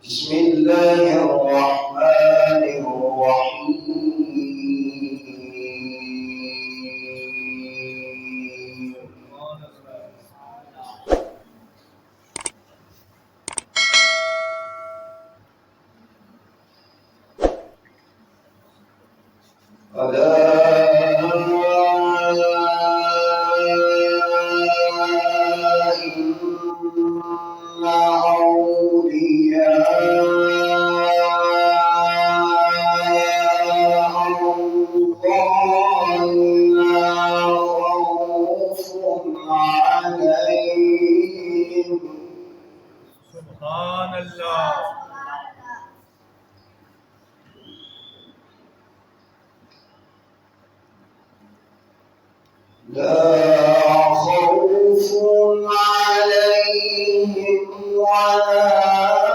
بسم الله الرحمن الرحيم. سبحان الله. لا خوف عليهم ولا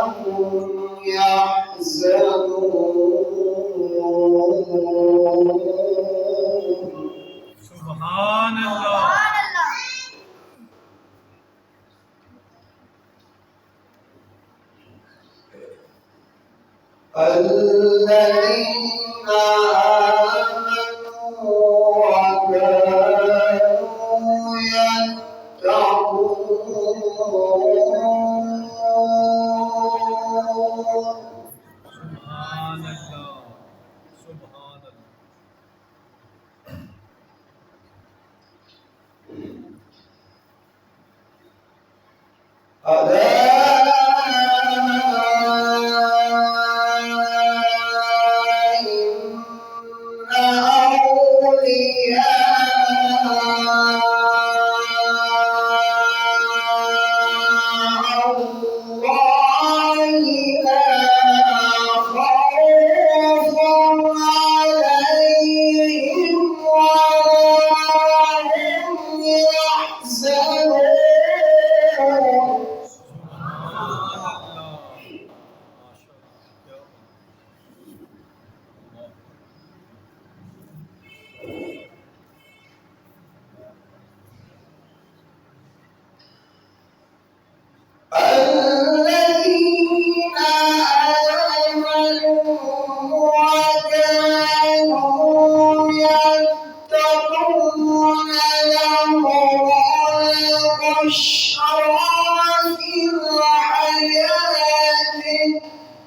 هم يحزنون. سبحان الله. الذين آمنوا وكانوا يتقون. سبحان الله. سبحان الله. الذين آمنوا وكانوا يتقون لهم البشرى في الحياة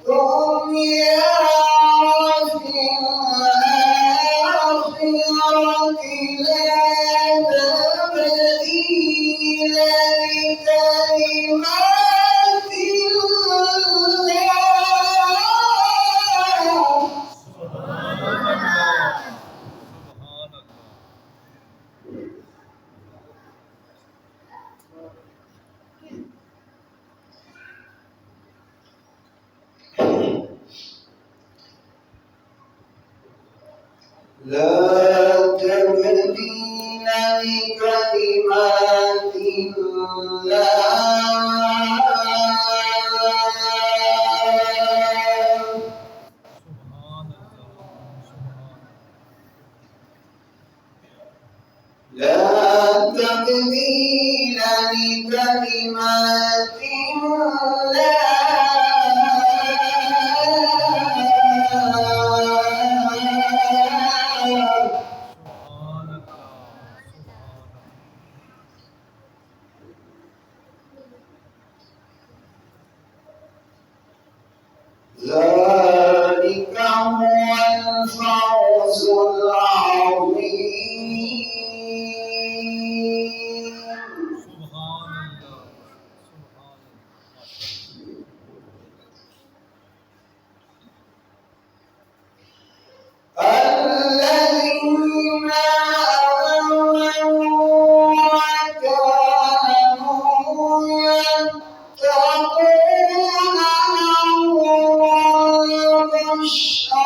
الدنيا وفي الآخرة لا تبديل لكلمات الله. سبحان الله. سبحان الله. لا تبديل لكلمات الله. سبحان الله. سبحان لا تبديل لكلمات الله. سبحان الله. ذلك هو الفوز العظيم. سبحان الله. سبحان الذين آمنوا وكانوا يتقون لهم البشرى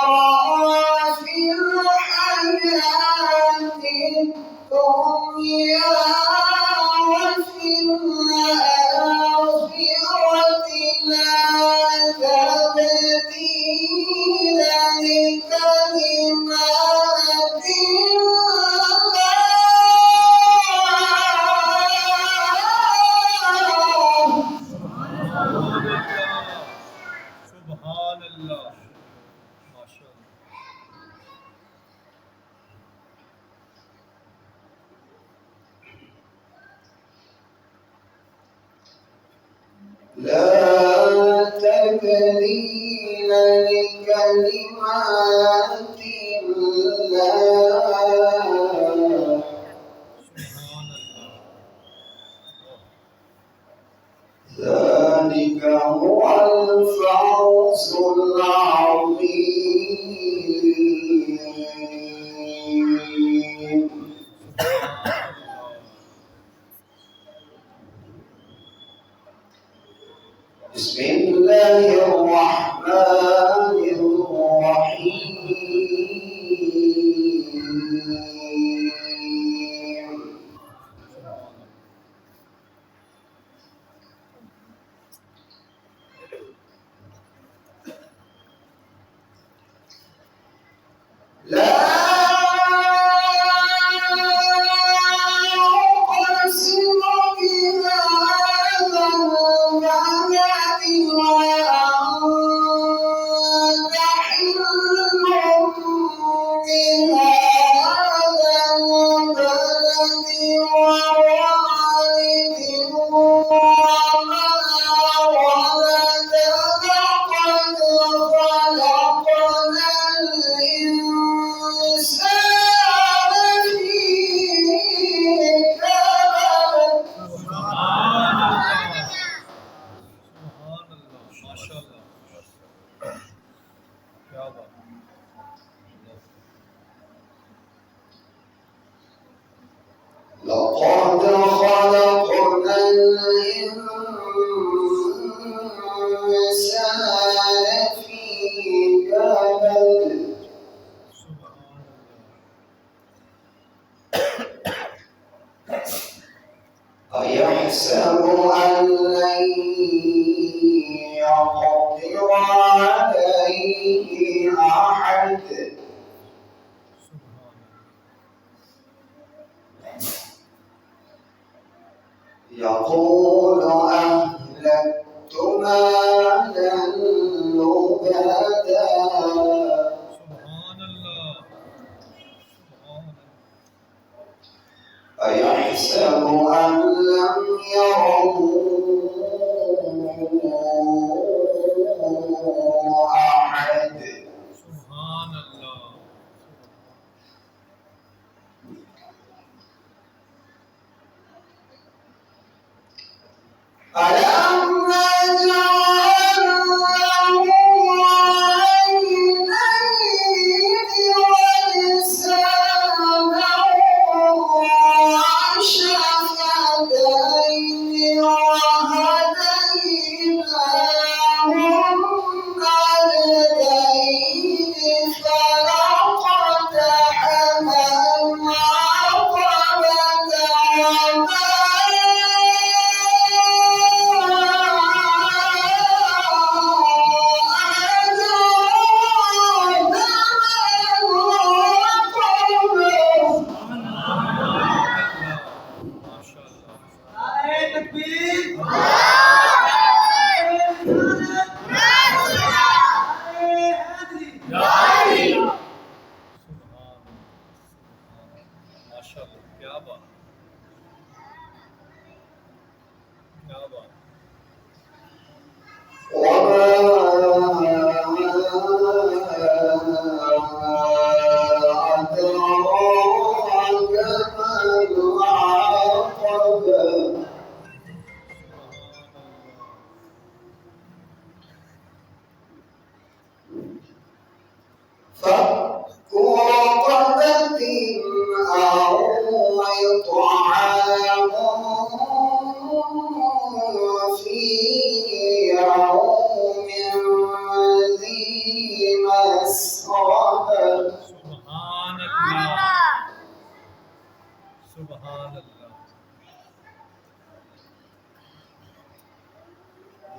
في الحياة الدنيا وفي الآخرة لا تبديل لكلمات الله. الله ما شاء الله لا تبديل لكلمات الله سبحان الله ذلك هو الفوز العظيم سبحان الله بسم الله الرحمن الرحيم سبحان الله لا أقسم بهذا البلد وأنت حل بهذا البلد ووالد وما ولد لقد خلقنا الإنسان في كبد سبحان الله سبحان الله ما شاء الله क्या बात لقد خلقنا الإنسان في كبد سبحان أيحسب أن لن يقدر عليه أحد سبحان يقول أهلكت مالا لبدا سبحان الله سبحان أيحسب أن لم يره أحد سبحان الله ألم نجعل له عينين ولسانا وشفتين وهديناه النجدين فلاقتحم العقبة ما شاء الله سبحان ما شاء الله क्या बात وما أدراك ما العقبة فك رقبة أو إطعام في يوم ذي مسغبة سبحان الله سبحان الله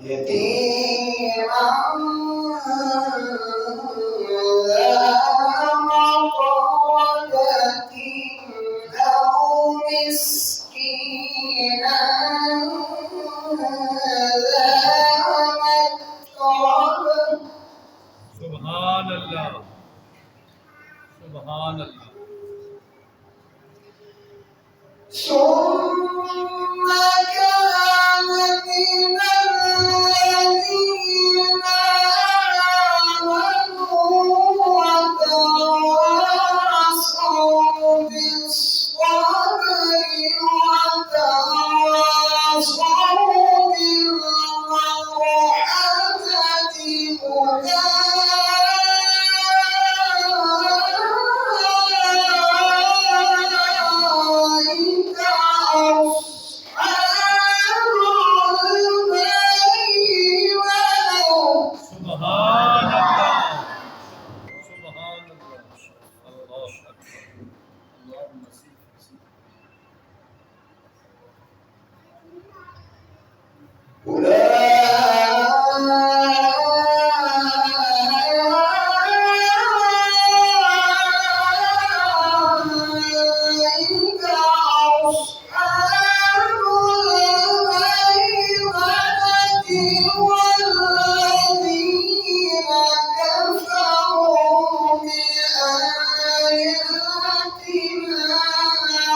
يتيما ذا مقربة أو مسكينا ذا متربة सुभान अल्लाह, सुभान अल्लाह। ثم كان من الذين آمنوا وتواصوا بالصبر وتواصوا بالمرحمة أولئك أصحاب الميمنة सुभान अल्लाह, सुभान अल्लाह, अल्लाह अकबर, अल्लाहुम्मा सल्ली। أولئك أصحاب الميمنة والذين كفروا بآياتنا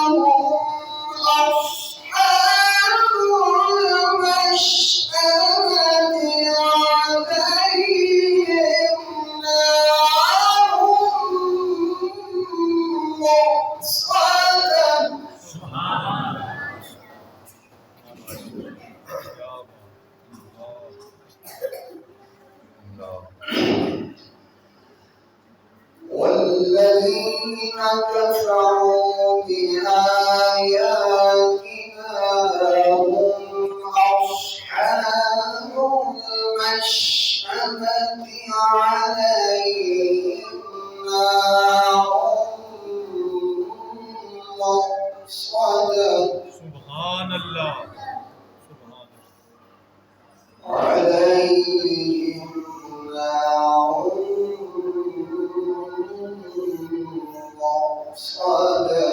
هم أصحاب المشأمة عليهم نار مؤصدة सुभान अल्लाह। والذين كفروا بآياتنا هم أصحاب المشأمة عليهم نار مؤصدة सुभान अल्लाह, सुभान عليهم نار مؤصدة